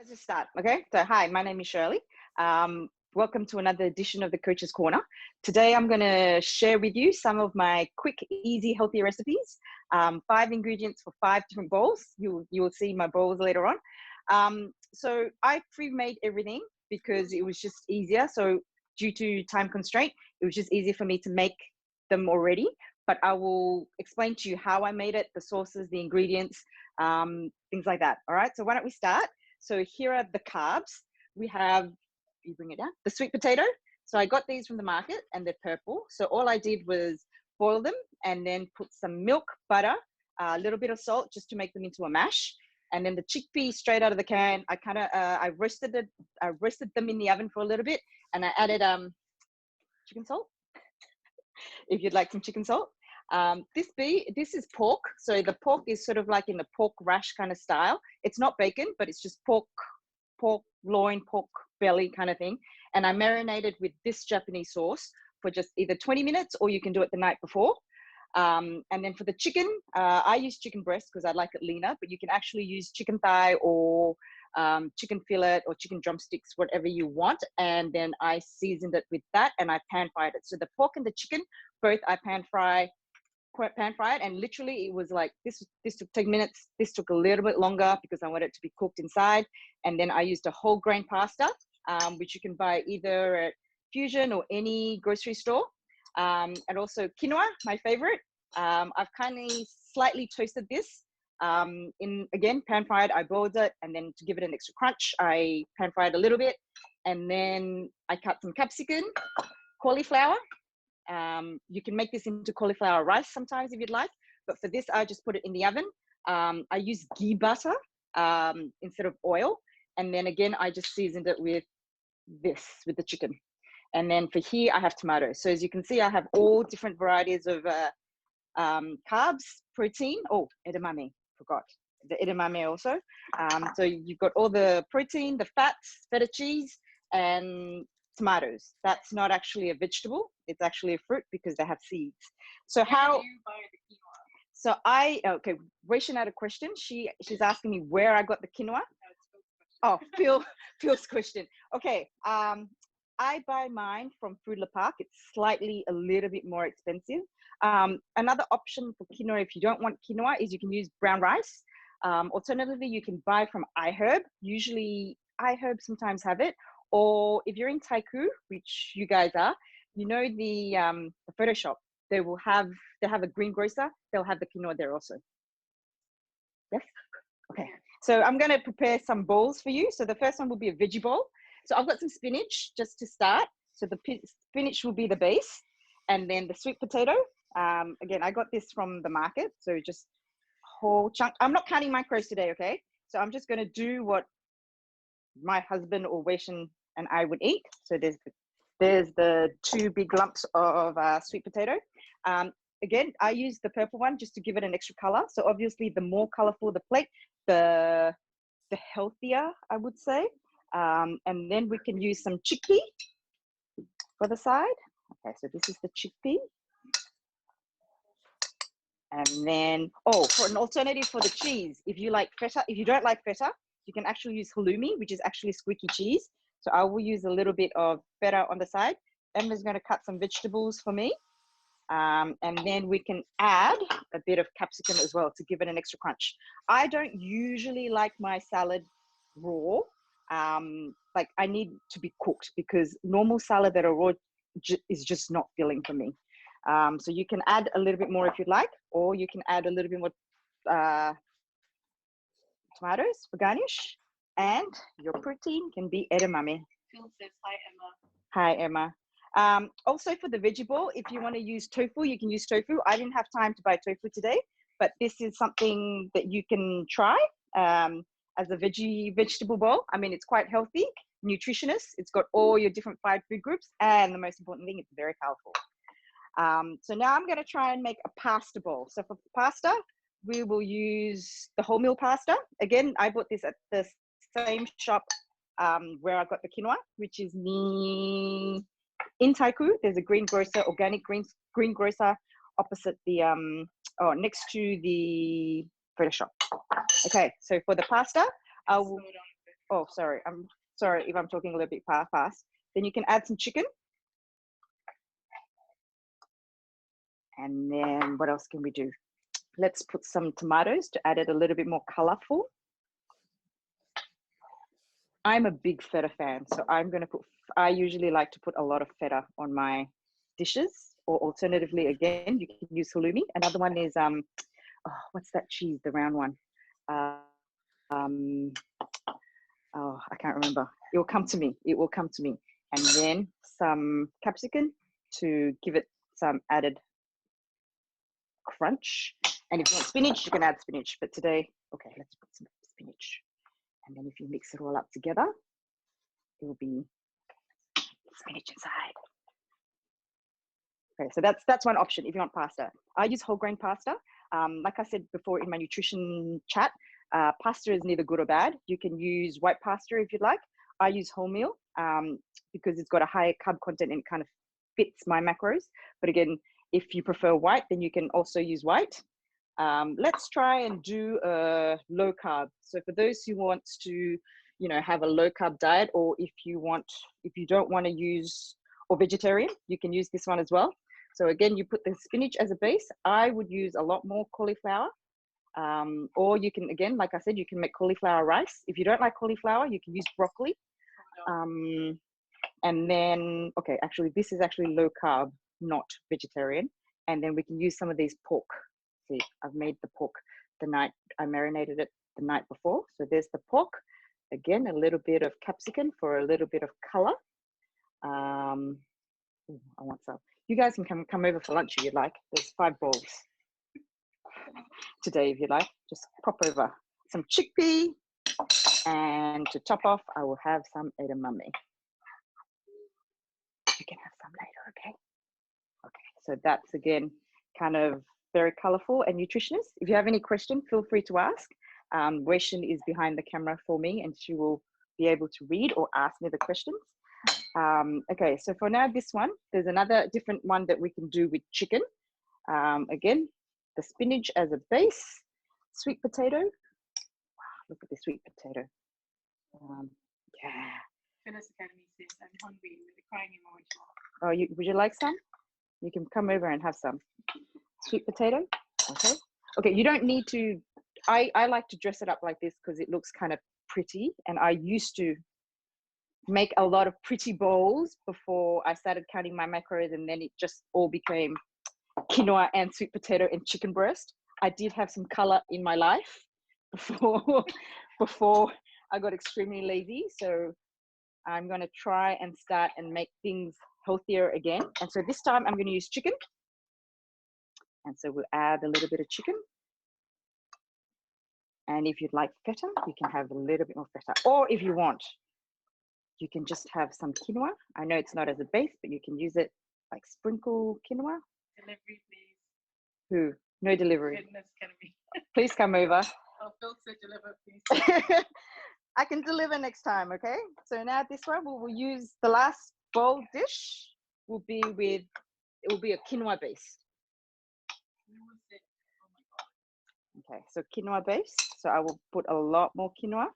Let's just start, okay? So hi, my name is Shirley. Welcome to another edition of the Coach's Corner. Today I'm going to share with you some of my quick, easy, healthy recipes. 5 ingredients for 5 different bowls. You will see my bowls later on. So I pre-made everything because it was just easier. So due to time constraint, it was just easier for me to make them already. But I will explain to you how I made it, the sources, the ingredients, things like that. All right, so why don't we start? So here are the carbs. We have, you bring it down, the sweet potato. So I got these from the market and they're purple. So all I did was boil them and then put some milk, butter, a little bit of salt just to make them into a mash. And then the chickpeas straight out of the can, I roasted them in the oven for a little bit, and I added chicken salt, if you'd like some chicken salt. This is pork. So the pork is sort of like in the pork rash kind of style. It's not bacon, but it's just pork loin, pork belly kind of thing. And I marinated with this Japanese sauce for just either 20 minutes or you can do it the night before. And then for the chicken, I use chicken breast because I like it leaner, but you can actually use chicken thigh or chicken fillet or chicken drumsticks, whatever you want. And then I seasoned it with that and I pan fried it. So the pork and the chicken, both I pan fried, and literally it was like this took 10 minutes. This took a little bit longer because I wanted it to be cooked inside. And then I used a whole grain pasta, which you can buy either at Fusion or any grocery store. And also quinoa, my favorite. I've kindly slightly toasted this in, again, pan fried. I boiled it, and then to give it an extra crunch, I pan fried a little bit, and then I cut some capsicum, cauliflower. You can make this into cauliflower rice sometimes if you'd like, but for this, I just put it in the oven. I use ghee butter instead of oil. And then again, I just seasoned it with the chicken. And then for here, I have tomatoes. So as you can see, I have all different varieties of carbs, protein. Oh, edamame, forgot. The edamame also. So you've got all the protein, the fats, feta cheese, and tomatoes. That's not actually a vegetable. It's actually a fruit because they have seeds. So how do you buy the quinoa? So Wei-Shen had a question. She's asking me where I got the quinoa. Oh, Phil's question. Okay. I buy mine from Food Le Park. It's slightly a little bit more expensive. Another option for quinoa, if you don't want quinoa, is you can use brown rice. Alternatively, you can buy from iHerb. Usually iHerb sometimes have it. Or if you're in Taiku, which you guys are, you know the photo shop, they have a greengrocer. They'll have the quinoa there also. Yes? Okay. So I'm going to prepare some bowls for you. So the first one will be a veggie bowl. So I've got some spinach just to start. So the spinach will be the base. And then the sweet potato. Again, I got this from the market. So just whole chunk. I'm not counting micros today, okay? So I'm just going to do what my husband or Wei-Shen and I would eat. So there's the 2 big lumps of sweet potato. Again, I use the purple one just to give it an extra color. So obviously the more colorful the plate, the healthier, I would say. And then we can use some chickpea for the side. Okay, so this is the chickpea. And then, for an alternative for the cheese, if you like feta, if you don't like feta, you can actually use halloumi, which is actually squeaky cheese. So I will use a little bit of feta on the side. Emma's going to cut some vegetables for me. And then we can add a bit of capsicum as well to give it an extra crunch. I don't usually like my salad raw. Like I need to be cooked because normal salad that are raw is just not filling for me. So you can add a little bit more if you'd like, or you can add a little bit more tomatoes for garnish, and your protein can be edamame. Phil says hi, Emma. Hi, Emma. Also for the veggie bowl, if you want to use tofu, you can use tofu. I didn't have time to buy tofu today, but this is something that you can try as a vegetable bowl. I mean, it's quite healthy, nutritious. It's got all your different 5 food groups, and the most important thing, it's very powerful. So now I'm going to try and make a pasta bowl. So for pasta, we will use the wholemeal pasta. Again, I bought this at the same shop where I got the quinoa, which is in Taiku. There's a greengrocer, organic greengrocer opposite the next to the photo shop. Okay, so for the pasta, oh, sorry, I'm sorry if I'm talking a little bit fast. Then you can add some chicken. And then what else can we do? Let's put some tomatoes to add it a little bit more colorful. I'm a big feta fan, so I usually like to put a lot of feta on my dishes, or alternatively, again, you can use halloumi. Another one is, what's that cheese, the round one? Oh, I can't remember. It will come to me. It will come to me. And then some capsicum to give it some added crunch. And if you want spinach, you can add spinach. But today, okay, let's put some spinach. And then if you mix it all up together, it will be spinach inside. Okay, so that's one option if you want pasta. I use whole grain pasta. Like I said before in my nutrition chat, pasta is neither good or bad. You can use white pasta if you'd like. I use wholemeal because it's got a higher carb content and it kind of fits my macros. But again, if you prefer white, then you can also use white. Let's try and do a low carb. So for those who want to, have a low carb diet, or if you don't want to use, or vegetarian, you can use this one as well. So again, you put the spinach as a base. I would use a lot more cauliflower. Or you can, again, like I said, you can make cauliflower rice. If you don't like cauliflower, you can use broccoli. And then, okay, actually, this is actually low carb, not vegetarian. And then we can use some of these pork. See, I've made the pork I marinated it the night before. So there's the pork. Again, a little bit of capsicum for a little bit of color. I want some. You guys can come over for lunch if you'd like. There's 5 bowls today if you like. Just pop over some chickpea, and to top off I will have some edamame. You can have some later, okay? So that's, again, kind of very colorful and nutritious. If you have any question, feel free to ask. Wei-Shen is behind the camera for me and she will be able to read or ask me the questions. Okay, so for now, this one, there's another different one that we can do with chicken. Again, the spinach as a base, sweet potato. Wow, look at the sweet potato. Yeah. Fitness Academy says I'm hungry with the crying emoji. Oh, would you like some? You can come over and have some. Sweet potato. Okay. Okay, you don't need to, I like to dress it up like this because it looks kind of pretty. And I used to make a lot of pretty bowls before I started counting my macros, and then it just all became quinoa and sweet potato and chicken breast. I did have some color in my life before I got extremely lazy. So I'm going to try and start and make things healthier again. And so this time I'm going to use chicken. And so we'll add a little bit of chicken. And if you'd like feta, you can have a little bit more feta. Or if you want, you can just have some quinoa. I know it's not as a base, but you can use it like sprinkle quinoa. Delivery, please. Who? No delivery. Fitness Academy. Please come over. Oh, Phil said deliver, please. I can deliver next time, okay? So now this one, we will use the last bowl dish will be a quinoa base. Okay, so quinoa base. So I will put a lot more quinoa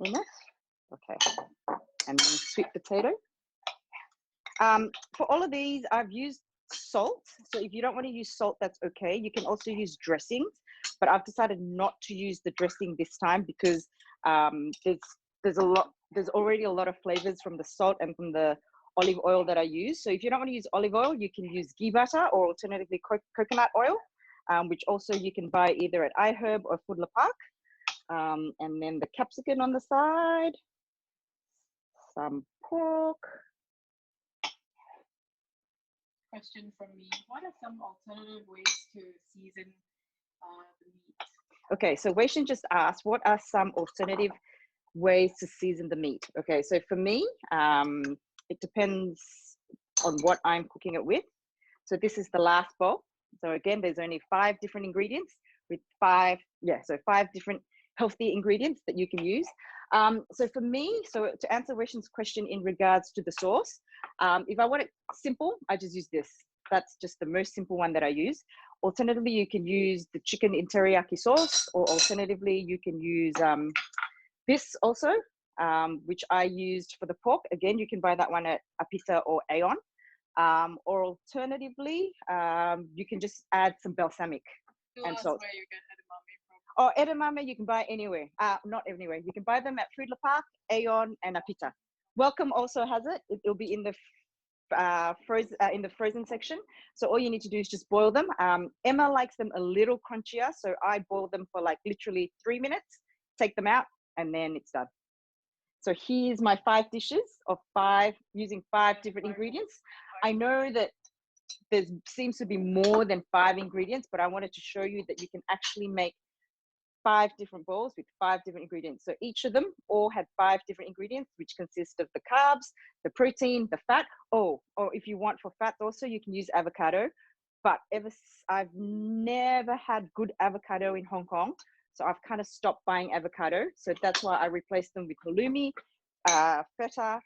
in it. Okay, and then sweet potato. For all of these, I've used salt. So if you don't want to use salt, that's okay. You can also use dressings, but I've decided not to use the dressing this time because there's already a lot of flavors from the salt and from the olive oil that I use. So if you don't want to use olive oil, you can use ghee butter or alternatively coconut oil, which also you can buy either at iHerb or Foodler Park. And then the capsicum on the side, some pork. Question from me. What are some alternative ways to season the meat? Okay, so Wei-Shen just asked, what are some alternative ways to season the meat? Okay, so for me, it depends on what I'm cooking it with. So this is the last bowl. So again, there's only 5 different ingredients with 5 different healthy ingredients that you can use. So for me, so to answer Wei-Shen's question in regards to the sauce, if I want it simple, I just use this. That's just the most simple one that I use. Alternatively, you can use the chicken in teriyaki sauce, or alternatively, you can use This also, which I used for the pork. Again, you can buy that one at Apita or Aeon. Or alternatively, you can just add some balsamic and salt. Where you get edamame from. Oh, edamame you can buy anywhere. Not anywhere. You can buy them at Foodler Park, Aeon, and Apita. Welcome also has it. It'll be in the frozen section. So all you need to do is just boil them. Emma likes them a little crunchier, so I boil them for like literally 3 minutes, take them out, and then it's done. So here's my 5 dishes of 5 using 5 different ingredients. I know that there seems to be more than 5 ingredients, but I wanted to show you that you can actually make 5 different bowls with 5 different ingredients. So each of them all had 5 different ingredients, which consist of the carbs, the protein, the fat. Or if you want for fat also, you can use avocado. But I've never had good avocado in Hong Kong. So I've kind of stopped buying avocado. So that's why I replaced them with halloumi, feta,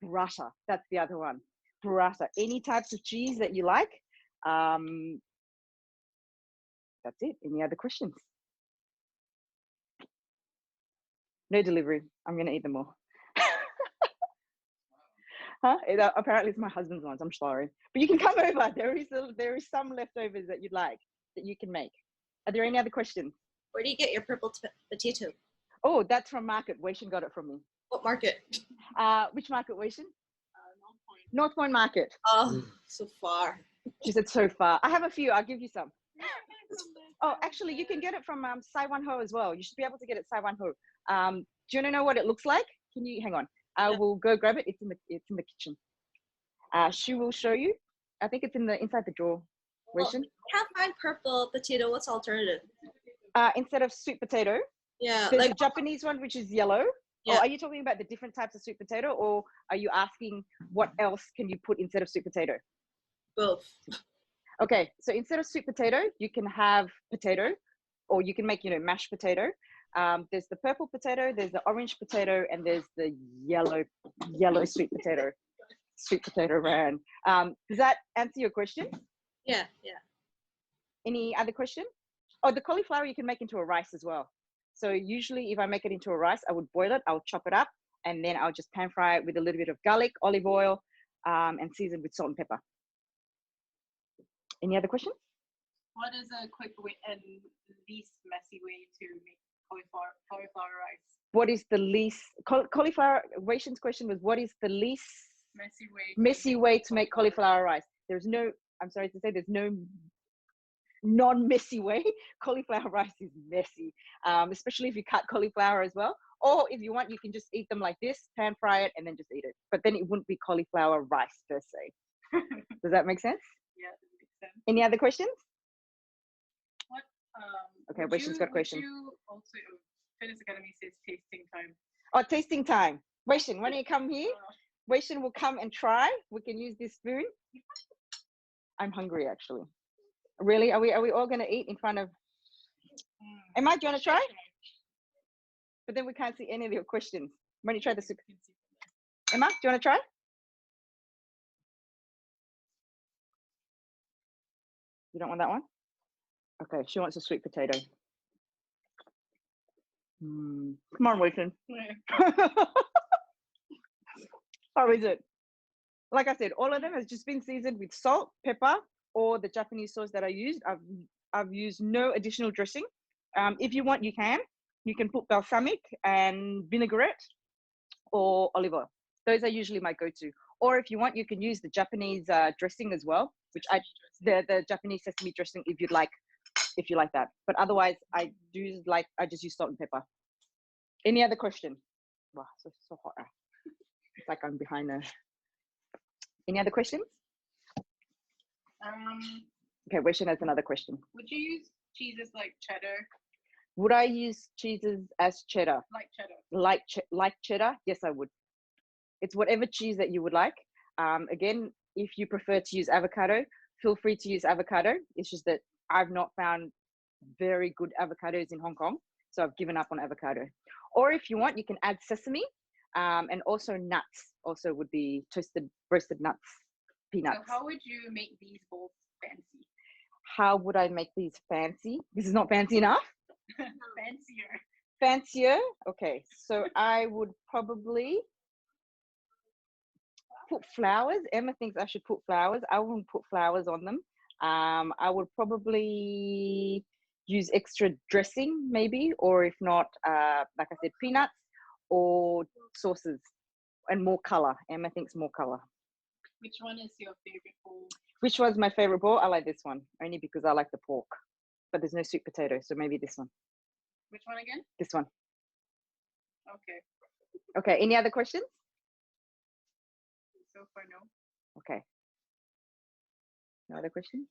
burrata. That's the other one. Burrata. Any types of cheese that you like. That's it. Any other questions? No delivery. I'm going to eat them all. Huh? Apparently it's my husband's ones. I'm sorry. But you can come over. There is some leftovers that you'd like that you can make. Are there any other questions? Where do you get your purple potato? Oh, that's from market. Wei-Shen got it from me. What market? Which market, Wei-Shen? North Point. North Point Market. Oh, so far. She said so far. I have a few. I'll give you some. Oh, actually, you can get it from Sai Wan Ho as well. You should be able to get it Sai Wan Ho. Do you want to know what it looks like? Can you hang on? I will go grab it. It's in the kitchen. She will show you. I think it's inside the drawer. Wei-Shen? Can't find purple potato. What's the alternative? Instead of sweet potato, Yeah, there's like a Japanese one which is yellow. Yeah. Or are you talking about the different types of sweet potato, or are you asking what else can you put instead of sweet potato? both. Okay, so instead of sweet potato, you can have potato, or you can make, mashed potato. There's the purple potato, there's the orange potato, and there's the yellow sweet potato. Sweet potato ran. Does that answer your question? Yeah. Any other question? Oh, the cauliflower you can make into a rice as well. So usually if I make it into a rice, I would boil it, I'll chop it up, and then I'll just pan fry it with a little bit of garlic, olive oil, and season with salt and pepper. Any other questions? What is a quick way and least messy way to make cauliflower rice? What is the least, cauliflower, Wei-Shen's question was, what is the least messy way to make cauliflower rice? There's no, I'm sorry to say, there's no non-messy way. Cauliflower rice is messy, especially if you cut cauliflower as well. Or if you want, you can just eat them like this, pan fry it, and then just eat it. But then it wouldn't be cauliflower rice per se. Does that make sense? Yeah, that makes sense. Any other questions? What? Okay, Wei-Shen's got a question. You also, Fitness Academy says tasting time. Oh, tasting time. Wei-Shen, why don't you come here? Wei-Shen will come and try. We can use this spoon. I'm hungry, actually. Really? Are we all going to eat in front of... Emma, do you want to try? But then we can't see any of your questions. Why don't you try the soup? Emma, do you want to try? You don't want that one? Okay, she wants a sweet potato. Come on, Wei-Shen. How is it? Like I said, all of them has just been seasoned with salt, pepper, or the Japanese sauce that I used. I've used no additional dressing. If you want, you can put balsamic and vinaigrette or olive oil. Those are usually my go-to. Or if you want, you can use the Japanese dressing as well, which the Japanese sesame dressing if you like that. But otherwise, I just use salt and pepper. Any other question? Wow, so hot. It's like I'm behind there. Any other questions? Okay, Wei-Shen has another question. Would you use cheeses like cheddar? Would I use cheeses as cheddar? Like cheddar. Like cheddar? Yes, I would. It's whatever cheese that you would like. Again, if you prefer to use avocado, feel free to use avocado. It's just that I've not found very good avocados in Hong Kong, so I've given up on avocado. Or if you want, you can add sesame, and also nuts. Also would be roasted nuts, peanuts. So how would you make these bowls fancy? How would I make these fancy? This is not fancy enough. fancier. Okay, so I would probably put flowers. Emma thinks I should put flowers. I wouldn't put flowers on them. I would probably use extra dressing maybe, or if not, like I said, peanuts or sauces and more color. Emma thinks more color. Which one is your favorite bowl? Which one's my favorite bowl? I like this one only because I like the pork, but there's no sweet potato, so maybe this one. Which one again? This one. Okay. Okay. Any other questions? So far, no. Okay. No other questions?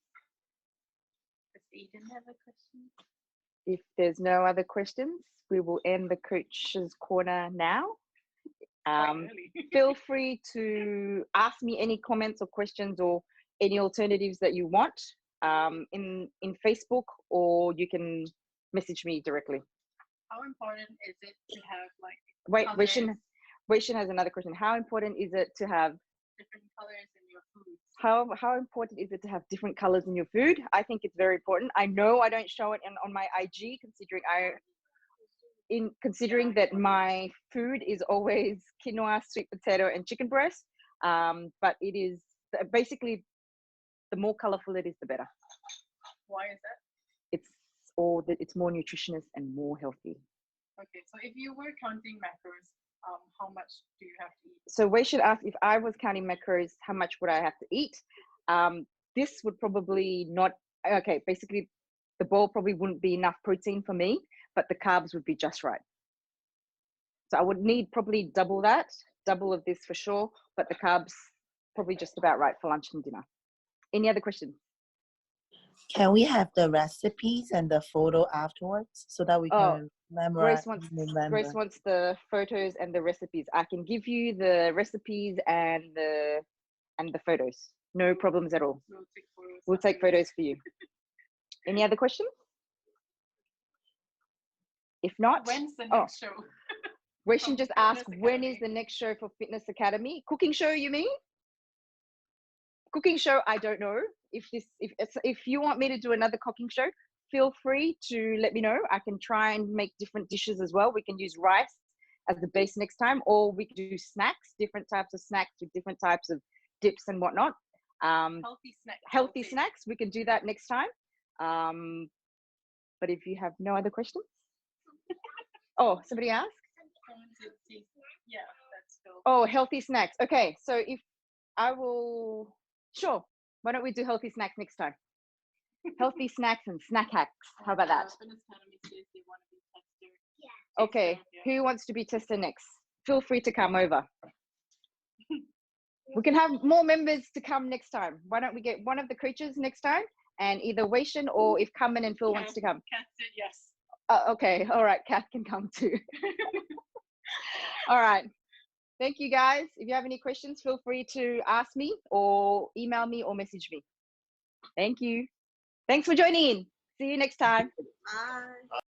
Does Aiden have a question? If there's no other questions, we will end the coach's corner now. Quite early. Feel free to ask me any comments or questions or any alternatives that you want in Facebook, or you can message me directly. How important is it to have like Wait, colors, Wei-Shen has another question. How important is it to have different colors in your food? how important is it to have different colors in your food? I think it's very important. I know I don't show it on my IG, considering that my food is always quinoa, sweet potato, and chicken breast. But it is basically, the more colorful it is, the better. Why is that? It's more nutritious and more healthy. Okay, so if you were counting macros, how much do you have to eat? So we should ask, if I was counting macros, how much would I have to eat? This would probably not, okay, basically the bowl probably wouldn't be enough protein for me, but the carbs would be just right. So I would need probably double of this for sure, but the carbs probably just about right for lunch and dinner. Any other questions? Can we have the recipes and the photo afterwards so that we can Grace remember? wants the photos and the recipes. I can give you the recipes and the photos. No problems at all. We'll take photos for you. Any other questions? If not, When's the next show? Wei-Shen just asked, Fitness when is Academy. the next show for Fitness Academy? Cooking show, you mean? Cooking show, I don't know. If you want me to do another cooking show, feel free to let me know. I can try and make different dishes as well. We can use rice as the base next time, or we could do snacks, different types of snacks with different types of dips and whatnot. Healthy snacks. Healthy snacks, we can do that next time. But if you have no other questions. Oh, somebody asked? Yeah, that's still. Oh, healthy snacks. Okay, so if I will, sure. Why don't we do healthy snacks next time? Healthy snacks and snack hacks. How about that? Fitness Academy says they want to be tested. Yeah. Okay, who wants to be tested next? Feel free to come over. We can have more members to come next time. Why don't we get one of the creatures next time, and either Wei-Shen, or if Carmen and Phil wants to come. Kat said yes. Okay, all right, Kath can come too. All right. Thank you, guys. If you have any questions, feel free to ask me or email me or message me. Thank you. Thanks for joining in. See you next time. Bye.